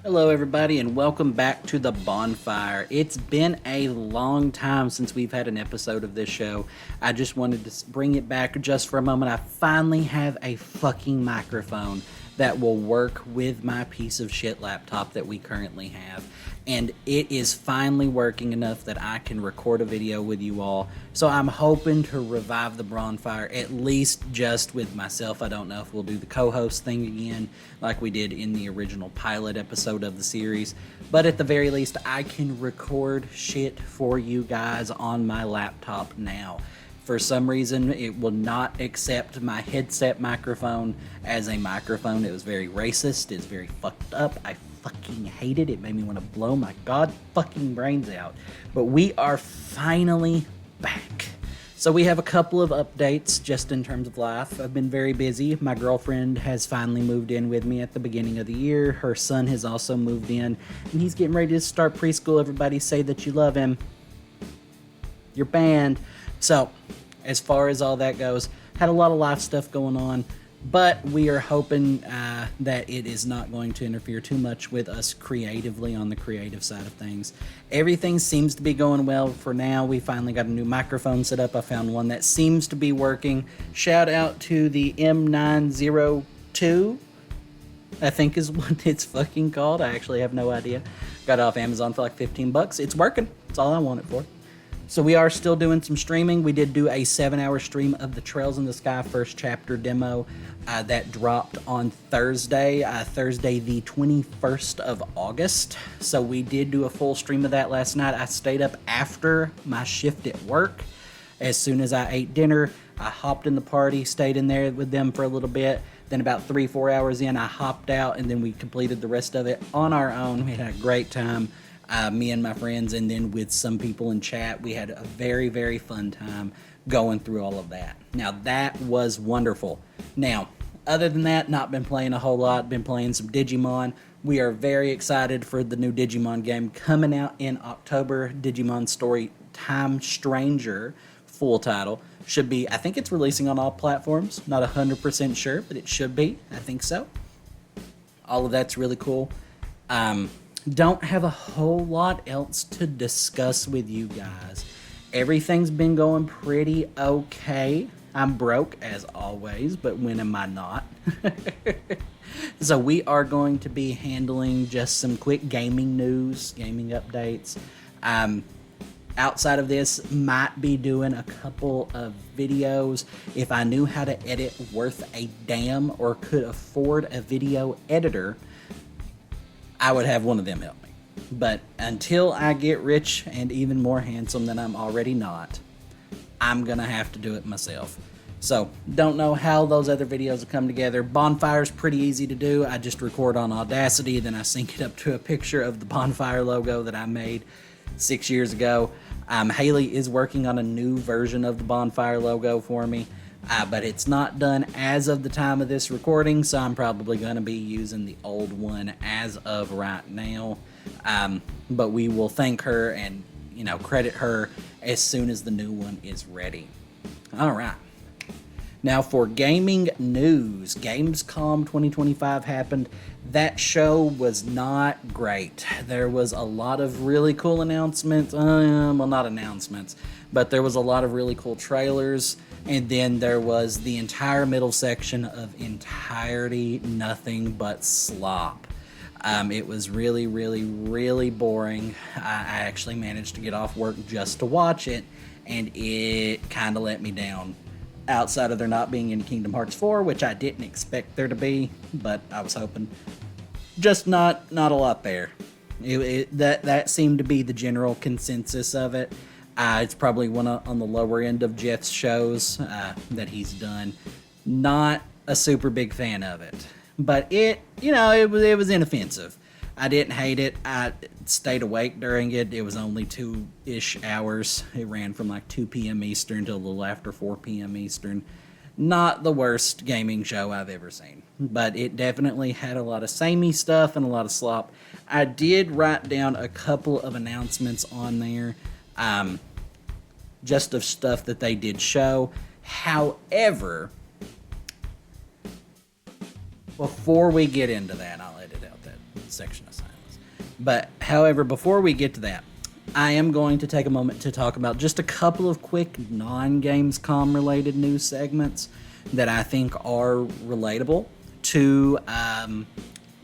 Hello, everybody, and welcome back to the Bonfire. It's been a long time since we've had an episode of this show. I just wanted to bring it back just for a moment. I finally have a fucking microphone that will work with my piece of shit laptop that we currently have. And it is finally working enough that I can record a video with you all. So I'm hoping to revive the Bonfire, at least just with myself. I don't know if we'll do the co-host thing again like we did in the original pilot episode of the series. But at the very least, I can record shit for you guys on my laptop now. For some reason, it will not accept my headset microphone as a microphone. It was very racist. It's very fucked up. I fucking hate it. It made me want to blow my god fucking brains out. But we are finally back. So we have a couple of updates just in terms of life. I've been very busy. My girlfriend has finally moved in with me at the beginning of the year. Her son has also moved in, and he's getting ready to start preschool. Everybody say that you love him. You're banned. So, as far as all that goes, had a lot of life stuff going on, but we are hoping that it is not going to interfere too much with us creatively on the creative side of things. Everything seems to be going well for now. We finally got a new microphone set up. I found one that seems to be working. Shout out to the M902, I think is what it's fucking called. I actually have no idea. Got it off Amazon for like 15 bucks. It's working. That's all I want it for. So we are still doing some streaming. We did do a 7-hour stream of the Trails in the Sky first chapter demo that dropped on Thursday, Thursday the 21st of August. So we did do a full stream of that last night. I stayed up after my shift at work. As soon as I ate dinner, I hopped in the party, stayed in there with them for a little bit. Then about 3-4 hours in, I hopped out, and then we completed the rest of it on our own. We had a great time. Me and my friends, and then with some people in chat, we had a very, very fun time going through all of that. Now, that was wonderful. Now, other than that, not been playing a whole lot, been playing some Digimon. We are very excited for the new Digimon game coming out in October. Digimon Story Time Stranger, full title. Should be, I think it's releasing on all platforms. Not 100% sure, but it should be. I think so. All of that's really cool. Don't have a whole lot else to discuss with you guys. Everything's been going pretty okay. I'm broke as always, but when am I not? So we are going to be handling just some quick gaming news, gaming updates. Outside of this, might be doing a couple of videos. If I knew how to edit worth a damn or could afford a video editor, I would have one of them help me. But until I get rich and even more handsome than I'm already not, I'm gonna have to do it myself. So, don't know how those other videos will come together. Bonfire's pretty easy to do. I just record on Audacity, then I sync it up to a picture of the Bonfire logo that I made 6 years ago. Haley is working on a new version of the Bonfire logo for me. But it's not done as of the time of this recording, so I'm probably going to be using the old one as of right now. But we will thank her and, credit her as soon as the new one is ready. All right. Now for gaming news, Gamescom 2025 happened. That show was not great. There was a lot of really cool announcements. Well, not announcements, but there was a lot of really cool trailers. And then there was the entire middle section of entirety nothing but slop. It was really, really, really boring. I actually managed to get off work just to watch it, and it kind of let me down. Outside of there not being any Kingdom Hearts 4, which I didn't expect there to be, but I was hoping. Just not a lot there. That seemed to be the general consensus of it. It's probably one on the lower end of Jeff's shows that he's done. Not a super big fan of it, but it was inoffensive. I didn't hate it. I stayed awake during it. It was only 2-ish hours. It ran from like 2 p.m. Eastern to a little after 4 p.m. Eastern. Not the worst gaming show I've ever seen, but it definitely had a lot of samey stuff and a lot of slop. I did write down a couple of announcements on there, just of stuff that they did show. However, before we get into that, I'll edit out that section of silence. But, however, before we get to that, I am going to take a moment to talk about just a couple of quick non-Gamescom related news segments that I think are relatable to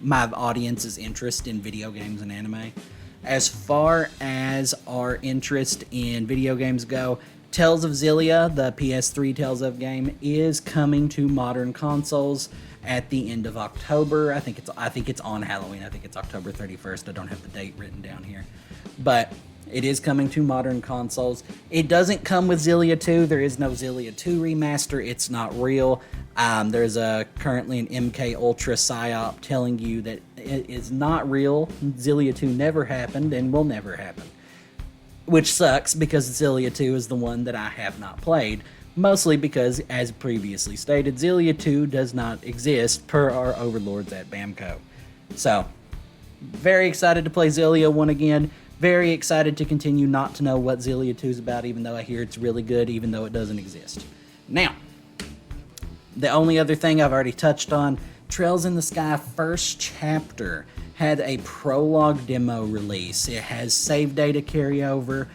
my audience's interest in video games and anime. As far as our interest in video games go, Tales of Xillia, the PS3 Tales of game, is coming to modern consoles at the end of October. I think it's on Halloween. I think it's October 31st. I don't have the date written down here. But it is coming to modern consoles. It doesn't come with Xillia 2. There is no Xillia 2 remaster. It's not real. There's currently an MK Ultra PSYOP telling you that it is not real. Xillia 2 never happened and will never happen. Which sucks because Xillia 2 is the one that I have not played. Mostly because, as previously stated, Xillia 2 does not exist per our overlords at Bamco. So, very excited to play Xillia 1 again. Very excited to continue not to know what Xillia 2 is about, even though I hear it's really good, even though it doesn't exist. Now, the only other thing I've already touched on, Trails in the Sky First Chapter had a prologue demo release. It has save data carryover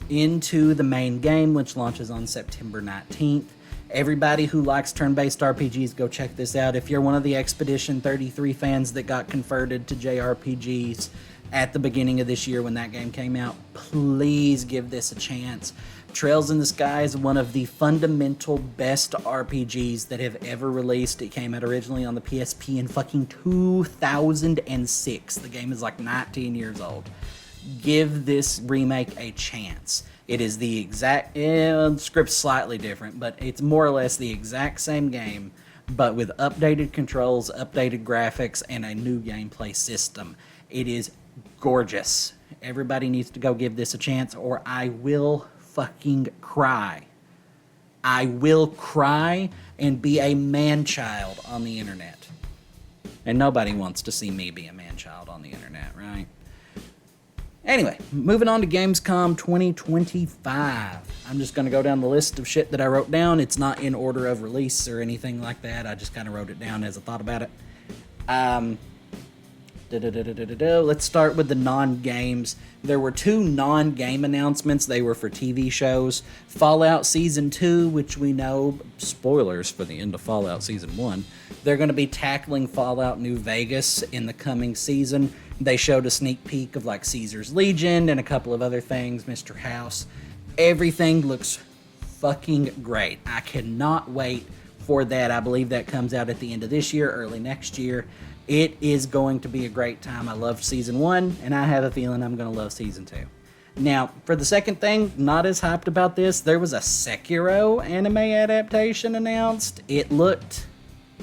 into the main game, which launches on September 19th. Everybody who likes turn-based RPGs, go check this out. If you're one of the Expedition 33 fans that got converted to JRPGs at the beginning of this year when that game came out, please give this a chance. Trails in the Sky is one of the fundamental best RPGs that have ever released. It came out originally on the PSP in fucking 2006. The game is like 19 years old. Give this remake a chance. It is the exact, the script's slightly different, but it's more or less the exact same game, but with updated controls, updated graphics, and a new gameplay system. It is gorgeous. Everybody needs to go give this a chance, or I will fucking cry. I will cry and be a man-child on the internet. And nobody wants to see me be a man-child on the internet, right? Anyway, moving on to Gamescom 2025. I'm just going to go down the list of shit that I wrote down. It's not in order of release or anything like that. I just kind of wrote it down as I thought about it. Let's start with the non-games. There were 2 non-game announcements. They were for TV shows. Fallout Season 2, which we know, spoilers for the end of Fallout Season 1, they're going to be tackling Fallout New Vegas in the coming season. They showed a sneak peek of like Caesar's Legion and a couple of other things, Mr. House. Everything looks fucking great. I cannot wait for that. I believe that comes out at the end of this year, early next year. It is going to be a great time. I loved Season 1, and I have a feeling I'm going to love Season 2. Now, for the second thing, not as hyped about this, there was a Sekiro anime adaptation announced. It looked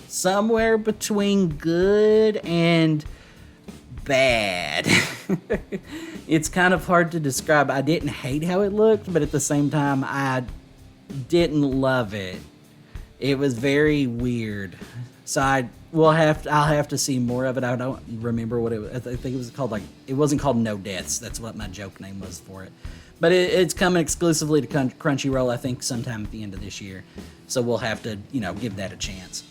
somewhere between good and bad. It's kind of hard to describe. I didn't hate how it looked, but at the same time, I didn't love it. It was very weird. So I'll have to see more of it. I don't remember what it was. I think it was called it wasn't called No Deaths. That's what my joke name was for it. But it's coming exclusively to Crunchyroll, I think, sometime at the end of this year. So we'll have to, give that a chance.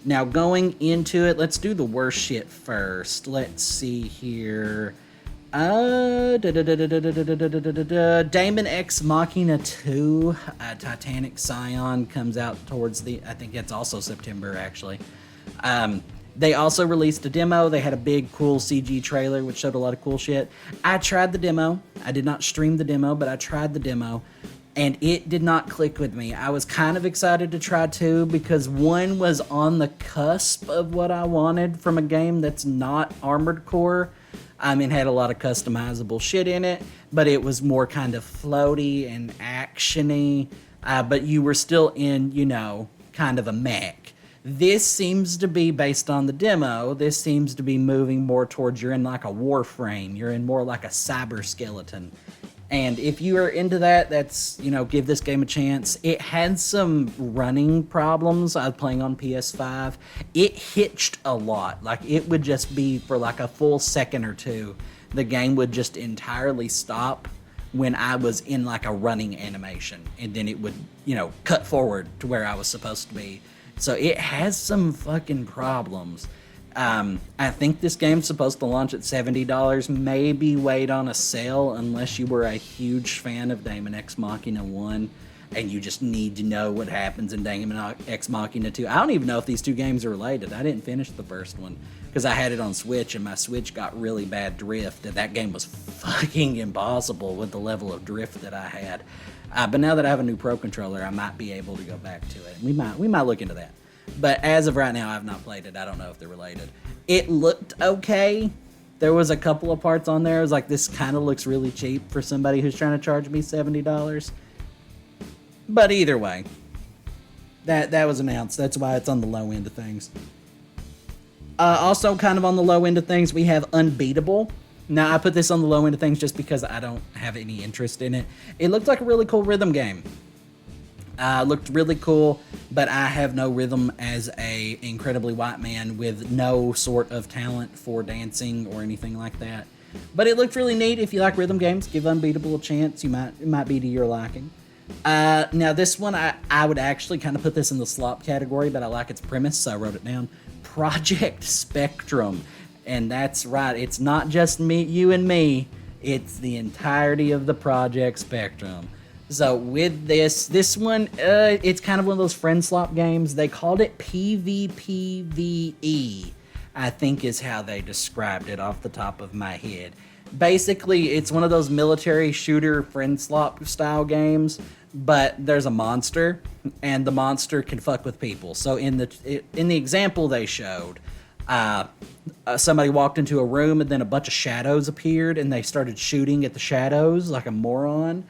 Now, going into it, let's do the worst shit first. Let's see here. Daemon X Machina 2, Titanic Scion comes out towards I think it's also September, actually. They also released a demo. They had a big, cool CG trailer, which showed a lot of cool shit. I tried the demo. I did not stream the demo, but I tried the demo. And it did not click with me. I was kind of excited to try 2 because 1 was on the cusp of what I wanted from a game that's not Armored Core. It had a lot of customizable shit in it, but it was more kind of floaty and actiony, but you were still in, kind of a mech. This seems to be, based on the demo, this seems to be moving more towards you're in like a warframe. You're in more like a cyber skeleton. And if you are into that, that's, give this game a chance. It had some running problems. I was playing on PS5. It hitched a lot. Like, it would just be for like a full second or two. The game would just entirely stop when I was in like a running animation. And then it would, cut forward to where I was supposed to be. So it has some fucking problems. I think this game's supposed to launch at $70. Maybe wait on a sale unless you were a huge fan of Daemon X Machina 1 and you just need to know what happens in Daemon X Machina 2. I don't even know if these two games are related. I didn't finish the first one because I had it on Switch and my Switch got really bad drift, and that game was fucking impossible with the level of drift that I had. But now that I have a new Pro Controller, I might be able to go back to it. We might look into that. But as of right now, I've not played it. I don't know if they're related. It looked okay. There was a couple of parts on there. I was like, this kind of looks really cheap for somebody who's trying to charge me $70. But either way, that was announced. That's why it's on the low end of things. Also, kind of on the low end of things, we have Unbeatable. Now, I put this on the low end of things just because I don't have any interest in it. It looked like a really cool rhythm game. Looked really cool, but I have no rhythm as a incredibly white man with no sort of talent for dancing or anything like that. But it looked really neat. If you like rhythm games, give Unbeatable a chance. It might be to your liking. Now this one, I would actually kind of put this in the slop category, but I like its premise, so I wrote it down. Project Spectrum. And that's right, it's not just you and me, it's the entirety of the Project Spectrum. So with this one, it's kind of one of those friend slop games. They called it PvPvE, I think is how they described it off the top of my head. Basically, it's one of those military shooter friend slop style games, but there's a monster, and the monster can fuck with people. So in the example they showed, somebody walked into a room, and then a bunch of shadows appeared, and they started shooting at the shadows like a moron.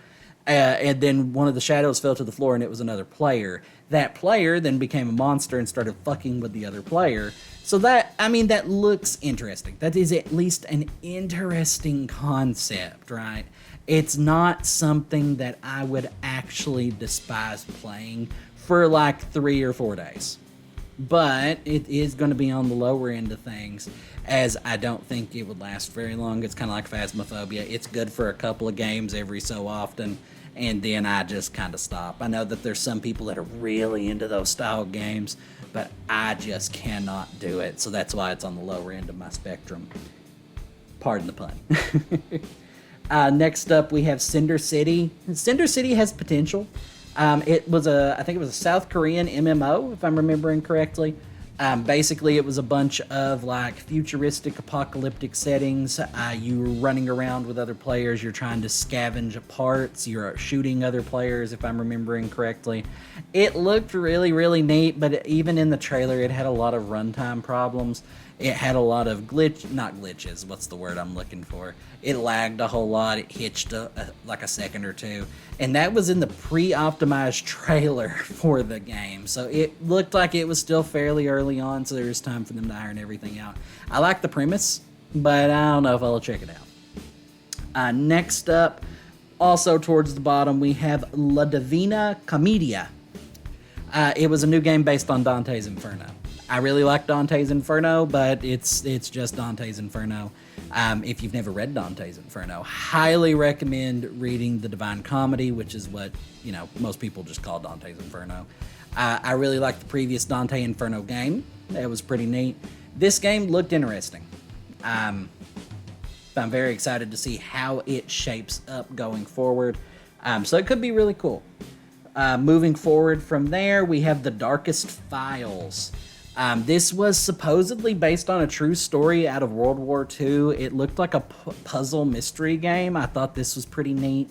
And then one of the shadows fell to the floor, and it was another player. That player then became a monster and started fucking with the other player. So that looks interesting. That is at least an interesting concept, right? It's not something that I would actually despise playing for like 3 or 4 days. But it is going to be on the lower end of things, as I don't think it would last very long. It's kind of like Phasmophobia. It's good for a couple of games every so often, and then I just kind of stop. I know that there's some people that are really into those style games, but I just cannot do it. So that's why it's on the lower end of my spectrum. Pardon the pun. Next up, we have Cinder City. Cinder City has potential. I think it was a South Korean MMO, if I'm remembering correctly. Basically, it was a bunch of like futuristic apocalyptic settings. You're running around with other players. You're trying to scavenge parts. You're shooting other players, if I'm remembering correctly. It looked really, really neat, but even in the trailer, it had a lot of runtime problems. It had a lot of not glitches, what's the word I'm looking for? It lagged a whole lot. It hitched like a second or two. And that was in the pre-optimized trailer for the game. So it looked like it was still fairly early on, so there was time for them to iron everything out. I like the premise, but I don't know if I'll check it out. Next up, also towards the bottom, we have La Divina Commedia. It was a new game based on Dante's Inferno. I really like Dante's Inferno, but it's just Dante's Inferno. If you've never read Dante's Inferno, highly recommend reading the Divine Comedy, which is what most people just call Dante's Inferno. I really liked the previous Dante Inferno game. It was pretty neat. This game looked interesting. I'm very excited to see how it shapes up going forward. So it could be really cool. Moving forward from there, we have The Darkest Files. This was supposedly based on a true story out of World War II. It looked like a puzzle mystery game. I thought this was pretty neat.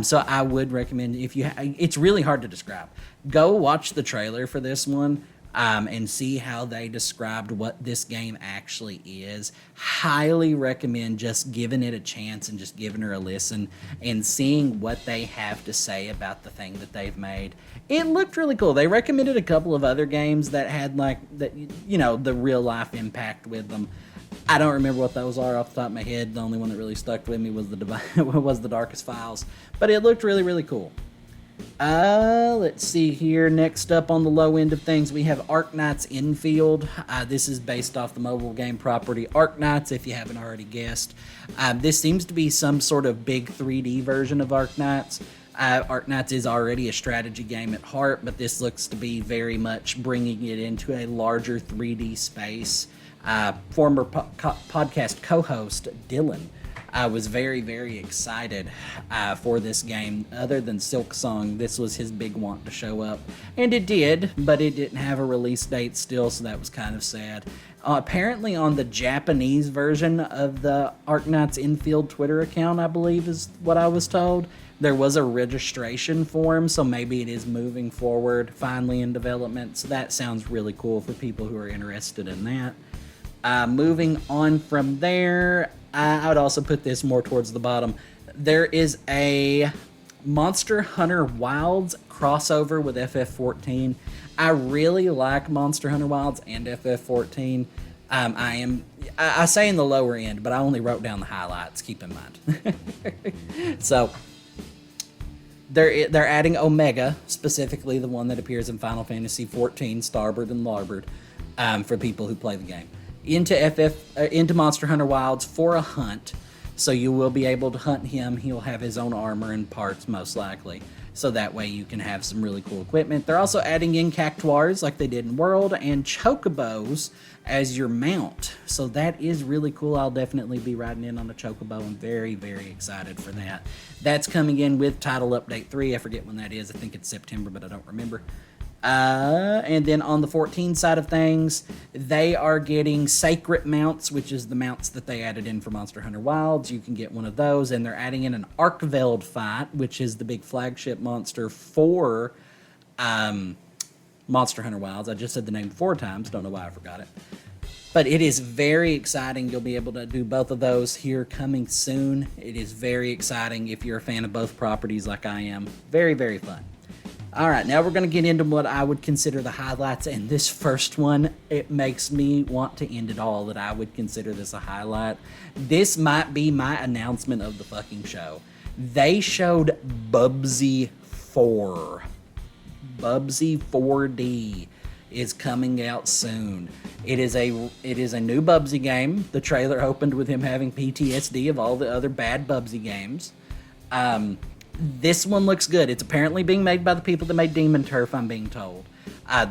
So I would recommend, it's really hard to describe. Go watch the trailer for this one and see how they described what this game actually is. Highly recommend just giving it a chance and just giving her a listen and seeing what they have to say about the thing that they've made. It looked really cool. They recommended a couple of other games that had the real life impact with them. I don't remember what those are off the top of my head. The only one that really stuck with me was the Darkest Files, but it looked really, really cool. Let's see here. Next up on the low end of things, we have Arknights Infield. This is based off the mobile game property Arknights, if you haven't already guessed. This seems to be some sort of big 3D version of Arknights. Arknights is already a strategy game at heart, but this looks to be very much bringing it into a larger 3D space. former podcast co-host Dylan was very, very excited for this game. Other than Silksong, this was his big want to show up. And it did, but it didn't have a release date still, so that was kind of sad. Apparently on the Japanese version of the Arknights Infield Twitter account, I believe is what I was told, there was a registration form, so maybe it is moving forward finally in development. So that sounds really cool for people who are interested in that. Moving on from there, I would also put this more towards the bottom. There is a Monster Hunter Wilds crossover with FF14. I really like Monster Hunter Wilds and FF14. I say in the lower end, but I only wrote down the highlights, keep in mind. So, they're adding Omega, specifically the one that appears in Final Fantasy XIV, Starboard and Larbord, for people who play the game, into Monster Hunter Wilds for a hunt. So you will be able to hunt him. He'll have his own armor and parts, most likely. So that way you can have some really cool equipment. They're also adding in cactuars like they did in World and chocobos as your mount. So that is really cool. I'll definitely be riding in on a chocobo. I'm very, very excited for that. That's coming in with Title Update 3. I forget when that is. I think it's September, but I don't remember. And then on the 14 side of things, they are getting Sacred Mounts, which is the mounts that they added in for Monster Hunter Wilds. You can get one of those, and they're adding in an Arkveld fight, which is the big flagship monster for Monster Hunter Wilds. I just said the name 4 times, don't know why I forgot it. But it is very exciting. You'll be able to do both of those here coming soon. It is very exciting if you're a fan of both properties like I am. Very, very fun. All right, now we're going to get into what I would consider the highlights, and this first one, it makes me want to end it all that I would consider this a highlight. This might be my announcement of the fucking show. They showed Bubsy 4. Bubsy 4D is coming out soon. It is a new Bubsy game. The trailer opened with him having PTSD of all the other bad Bubsy games. This one looks good. It's apparently being made by the people that made Demon Turf, I'm being told.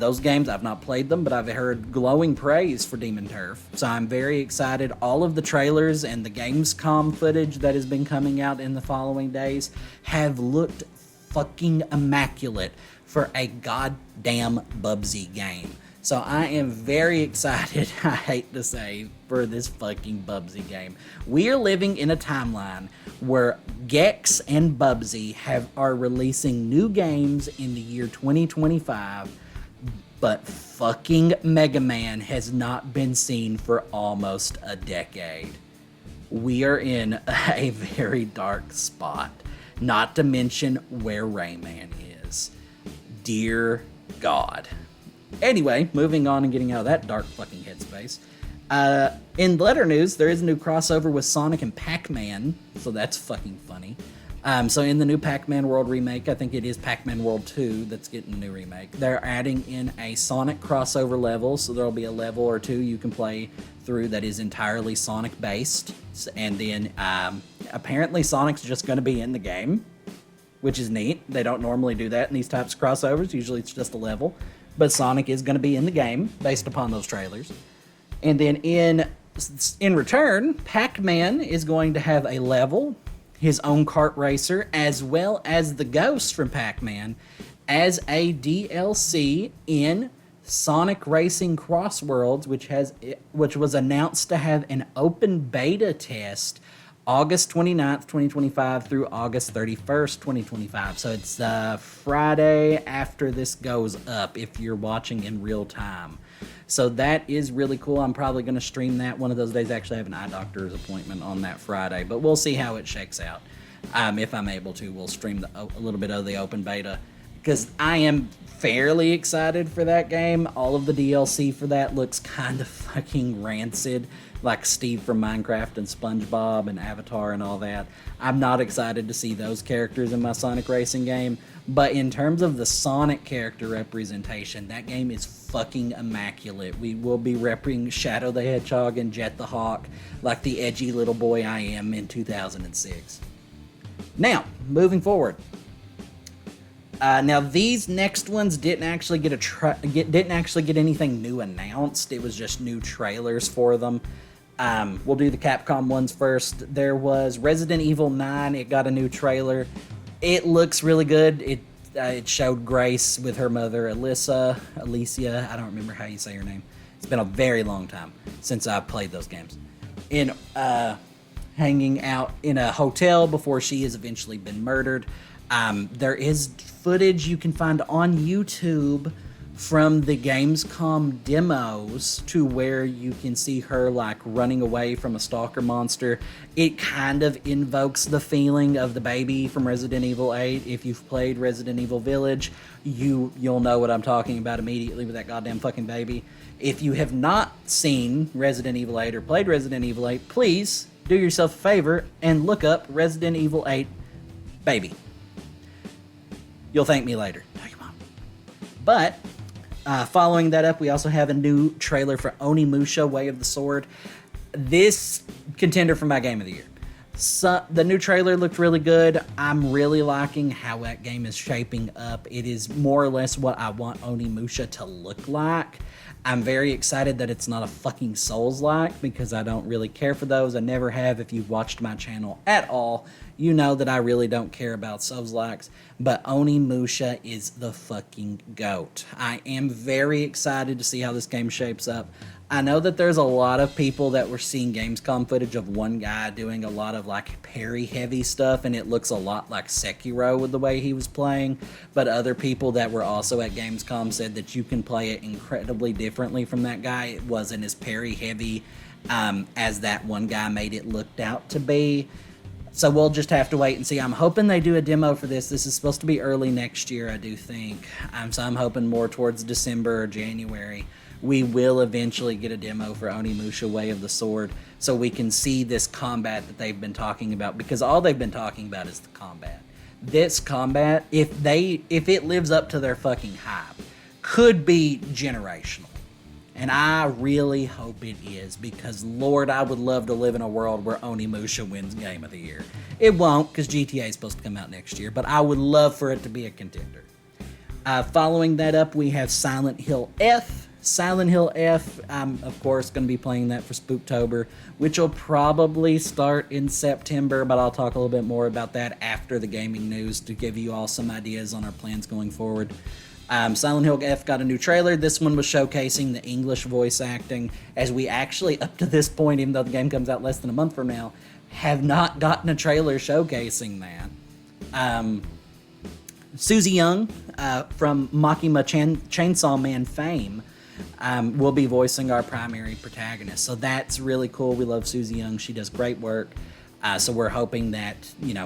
Those games, I've not played them, but I've heard glowing praise for Demon Turf. So I'm very excited. All of the trailers and the Gamescom footage that has been coming out in the following days have looked fucking immaculate for a goddamn Bubsy game. So I am very excited, I hate to say, for this fucking Bubsy game. We are living in a timeline where Gex and Bubsy are releasing new games in the year 2025, but fucking Mega Man has not been seen for almost a decade. We are in a very dark spot, not to mention where Rayman is. Dear God. Anyway, moving on and getting out of that dark fucking headspace. In letter news, there is a new crossover with Sonic and Pac-Man, so that's fucking funny. So in the new Pac-Man World remake, I think it is Pac-Man World 2 that's getting a new remake. They're adding in a Sonic crossover level, so there'll be a level or two you can play through that is entirely Sonic-based. And then apparently Sonic's just going to be in the game, which is neat. They don't normally do that in these types of crossovers. Usually it's just a level. But Sonic is going to be in the game based upon those trailers. And then in return, Pac-Man is going to have a level, his own kart racer, as well as the Ghost from Pac-Man as a DLC in Sonic Racing Crossworlds, which was announced to have an open beta test August 29th, 2025 through August 31st, 2025. So it's Friday after this goes up if you're watching in real time. So that is really cool. I'm probably going to stream that one of those days. Actually, I have an eye doctor's appointment on that Friday, but we'll see how it shakes out. If I'm able to, we'll stream a little bit of the open beta because I am fairly excited for that game. All of the DLC for that looks kind of fucking rancid, like Steve from Minecraft and SpongeBob and Avatar and all that. I'm not excited to see those characters in my Sonic Racing game, but in terms of the Sonic character representation, that game is fucking immaculate. We will be repping Shadow the Hedgehog and Jet the Hawk like the edgy little boy I am in 2006. Now, moving forward. Now these next ones didn't actually get anything new announced. It was just new trailers for them. We'll do the Capcom ones first. There was Resident Evil 9. It got a new trailer. It looks really good. It showed Grace with her mother, Alicia. I don't remember how you say her name. It's been a very long time since I've played those games. Hanging out in a hotel before she has eventually been murdered. There is footage you can find on YouTube from the Gamescom demos to where you can see her like running away from a stalker monster. It kind of invokes the feeling of the baby from Resident Evil 8. If you've played Resident Evil Village, you'll know what I'm talking about immediately with that goddamn fucking baby. If you have not seen Resident Evil 8 or played Resident Evil 8, please do yourself a favor and look up Resident Evil 8 baby. You'll thank me later. Tell your mom. But following that up, we also have a new trailer for Onimusha Way of the Sword. This contender for my game of the year. So, the new trailer looked really good. I'm really liking how that game is shaping up. It is more or less what I want Onimusha to look like. I'm very excited that it's not a fucking Souls-like because I don't really care for those. I never have. If you've watched my channel at all, you know that I really don't care about Souls-likes. But Onimusha is the fucking GOAT. I am very excited to see how this game shapes up. I know that there's a lot of people that were seeing Gamescom footage of one guy doing a lot of like parry heavy stuff, and it looks a lot like Sekiro with the way he was playing. But other people that were also at Gamescom said that you can play it incredibly differently from that guy. It wasn't as parry heavy as that one guy made it looked out to be. So we'll just have to wait and see. I'm hoping they do a demo for this. This is supposed to be early next year, I do think. So I'm hoping more towards December or January. We will eventually get a demo for Onimusha Way of the Sword so we can see this combat that they've been talking about, because all they've been talking about is the combat. This combat, if it lives up to their fucking hype, could be generational. And I really hope it is, because Lord, I would love to live in a world where Onimusha wins Game of the Year. It won't, because GTA is supposed to come out next year, but I would love for it to be a contender. Following that up, we have Silent Hill F. Silent Hill F, I'm of course going to be playing that for Spooktober, which will probably start in September, but I'll talk a little bit more about that after the gaming news to give you all some ideas on our plans going forward. Silent Hill F got a new trailer. This one was showcasing the English voice acting, as we actually, up to this point, even though the game comes out less than a month from now, have not gotten a trailer showcasing that. Susie Young from Makima Chainsaw Man fame will be voicing our primary protagonist. So that's really cool. We love Susie Young. She does great work. So we're hoping that,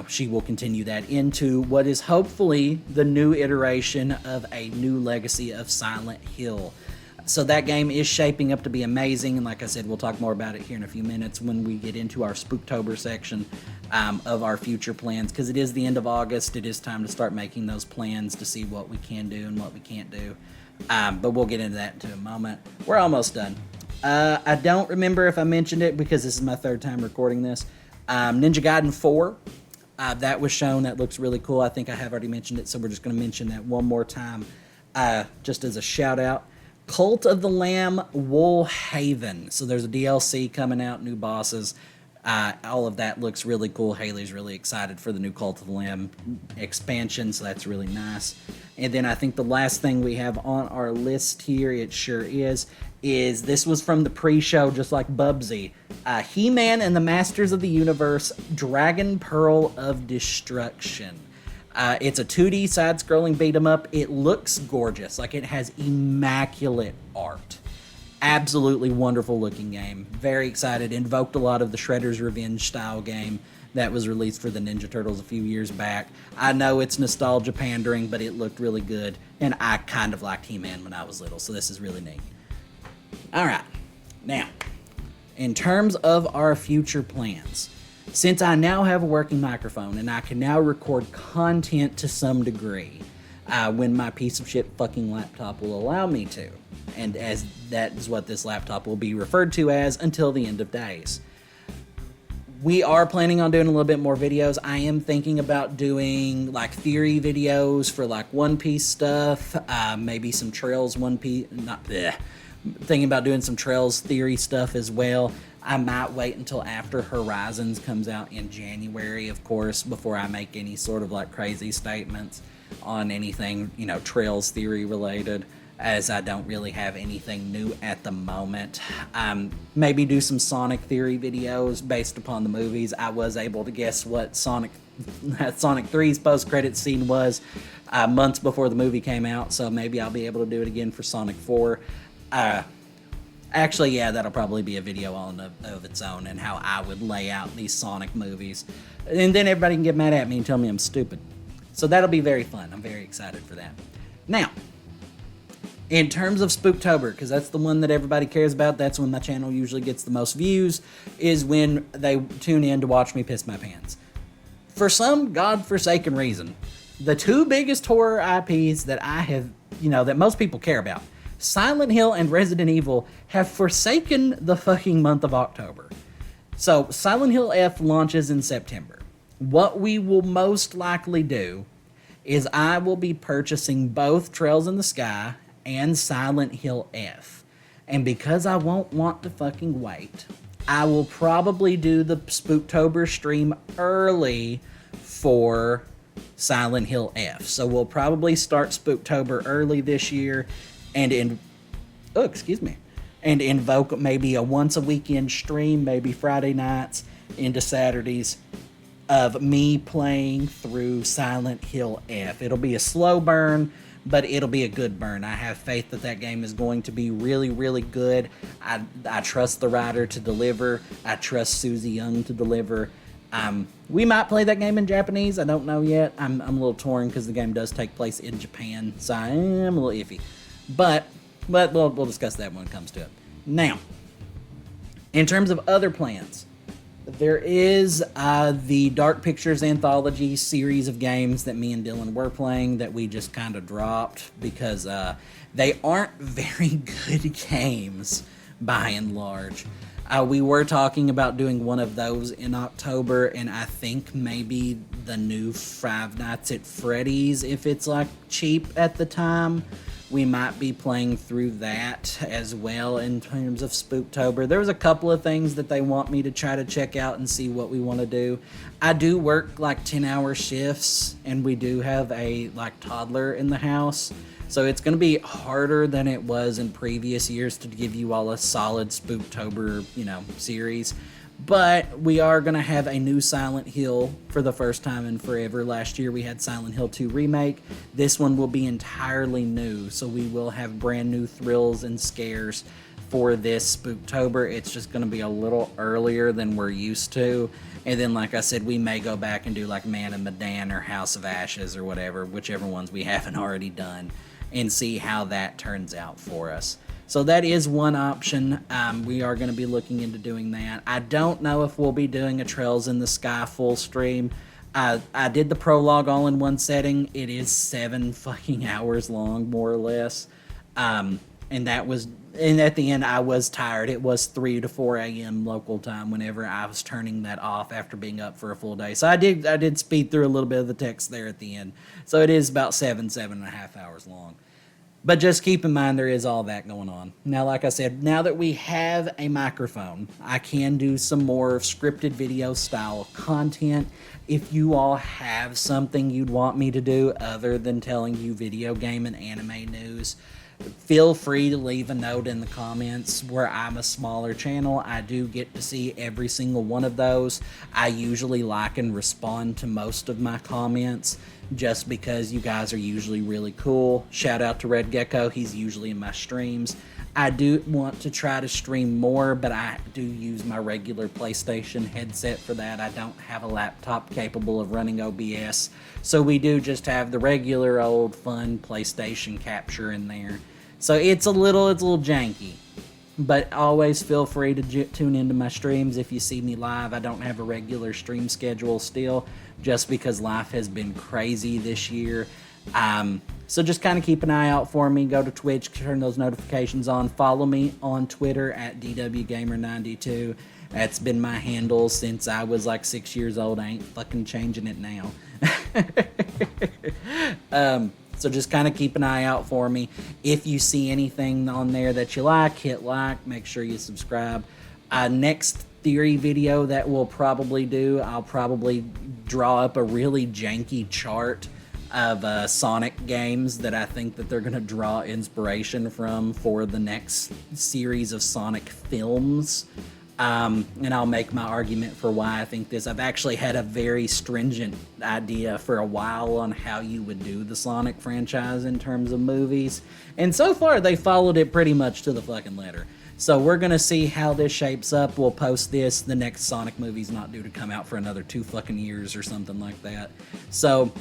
she will continue that into what is hopefully the new iteration of a new legacy of Silent Hill. So that game is shaping up to be amazing. And like I said, we'll talk more about it here in a few minutes when we get into our Spooktober section of our future plans. Because it is the end of August. It is time to start making those plans to see what we can do and what we can't do. But we'll get into that in a moment. We're almost done. I don't remember if I mentioned it because this is my third time recording this. Ninja Gaiden 4, that was shown. That looks really cool. I think I have already mentioned it, so we're just going to mention that one more time just as a shout out. Cult of the Lamb Woolhaven. So there's a DLC coming out, new bosses. All of that looks really cool. Haley's really excited for the new Cult of the Lamb expansion, so that's really nice. And then I think the last thing we have on our list here, it sure is this was from the pre-show, just like Bubsy. He-Man and the Masters of the Universe, Dragon Pearl of Destruction. It's a 2D side-scrolling beat-em-up. It looks gorgeous. Like, it has immaculate art. Absolutely wonderful looking game. Very excited. Invoked a lot of the Shredder's Revenge style game that was released for the Ninja Turtles a few years back. I know it's nostalgia pandering, but it looked really good. And I kind of liked He-Man when I was little, so this is really neat. Alright, now, in terms of our future plans, since I now have a working microphone and I can now record content to some degree, when my piece of shit fucking laptop will allow me to, and as that is what this laptop will be referred to as until the end of days. We are planning on doing a little bit more videos. I am thinking about doing like theory videos for like One Piece stuff, maybe some Trails One Piece, thinking about doing some Trails theory stuff as well. I might wait until after Horizons comes out in January, of course, before I make any sort of like crazy statements on anything, you know, Trails theory related, as I don't really have anything new at the moment. Maybe do some Sonic theory videos based upon the movies. I was able to guess what Sonic 3's post-credit scene was months before the movie came out, so maybe I'll be able to do it again for Sonic 4. Actually, yeah, that'll probably be a video on of its own, and how I would lay out these Sonic movies. And then everybody can get mad at me and tell me I'm stupid. So that'll be very fun. I'm very excited for that. Now, in terms of Spooktober, because that's the one that everybody cares about, that's when my channel usually gets the most views, is when they tune in to watch me piss my pants. For some godforsaken reason, the two biggest horror IPs that I have, you know, that most people care about, Silent Hill and Resident Evil, have forsaken the fucking month of October. So, Silent Hill F launches in September. What we will most likely do is I will be purchasing both Trails in the Sky and Silent Hill F. And because I won't want to fucking wait, I will probably do the Spooktober stream early for Silent Hill F. So we'll probably start Spooktober early this year and invoke maybe a once a weekend stream, maybe Friday nights into Saturdays, of me playing through Silent Hill F. It'll be a slow burn, but it'll be a good burn. I have faith that that game is going to be really, really good. I trust the writer to deliver. I trust Susie Young to deliver. We might play that game in Japanese. I don't know yet. I'm a little torn because the game does take place in Japan, so I am a little iffy. But we'll discuss that when it comes to it. Now, in terms of other plans, there is the Dark Pictures Anthology series of games that me and Dylan were playing that we just kind of dropped because they aren't very good games by and large. We were talking about doing one of those in October, and I think maybe the new Five Nights at Freddy's, if it's like cheap at the time, we might be playing through that as well in terms of Spooktober. There was a couple of things that they want me to try to check out and see what we want to do. I do work like 10-hour shifts, and we do have a like toddler in the house. So it's going to be harder than it was in previous years to give you all a solid Spooktober, series. But we are going to have a new Silent Hill for the first time in forever. Last year we had Silent Hill 2 Remake. This one will be entirely new, so we will have brand new thrills and scares for this Spooktober. It's just going to be a little earlier than we're used to. And then, like I said, we may go back and do like Man of Medan or House of Ashes or whatever, whichever ones we haven't already done, and see how that turns out for us. So that is one option. We are going to be looking into doing that. I don't know if we'll be doing a Trails in the Sky full stream. I did the prologue all in one setting. It is 7 fucking hours long, more or less. And at the end I was tired. It was 3 to 4 a.m. local time whenever I was turning that off after being up for a full day. So I did speed through a little bit of the text there at the end. So it is about 7.5 hours long. But just keep in mind there is all that going on. Now, like I said, now that we have a microphone, I can do some more scripted video style content. If you all have something you'd want me to do other than telling you video game and anime news, feel free to leave a note in the comments. Where I'm a smaller channel, I do get to see every single one of those. I usually like and respond to most of my comments just because you guys are usually really cool. Shout out to Red Gecko, he's usually in my streams. I do want to try to stream more, but I do use my regular PlayStation headset for that. I don't have a laptop capable of running OBS, so we do just have the regular old fun PlayStation capture in there. So it's a little janky, but always feel free to tune into my streams if you see me live. I don't have a regular stream schedule still, just because life has been crazy this year. So just kind of keep an eye out for me. Go to Twitch, turn those notifications on. Follow me on Twitter at DWGamer92. That's been my handle since I was like 6 years old. I ain't fucking changing it now. So just kind of keep an eye out for me. If you see anything on there that you like, hit like, make sure you subscribe. Next theory video that we'll probably do, I'll probably draw up a really janky chart of Sonic games that I think that they're going to draw inspiration from for the next series of Sonic films. And I'll make my argument for why I think this. I've actually had a very stringent idea for a while on how you would do the Sonic franchise in terms of movies. And so far, they followed it pretty much to the fucking letter. So we're going to see how this shapes up. We'll post this. The next Sonic movie's not due to come out for another 2 fucking years or something like that. So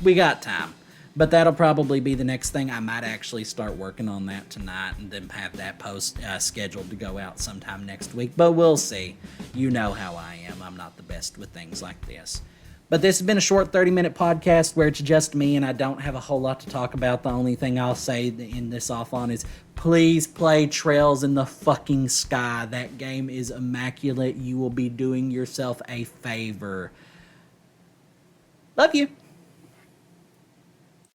we got time. But that'll probably be the next thing. I might actually start working on that tonight and then have that post scheduled to go out sometime next week. But we'll see. You know how I am. I'm not the best with things like this. But this has been a short 30-minute podcast where it's just me and I don't have a whole lot to talk about. The only thing I'll say in this off on is please play Trails in the fucking Sky. That game is immaculate. You will be doing yourself a favor. Love you.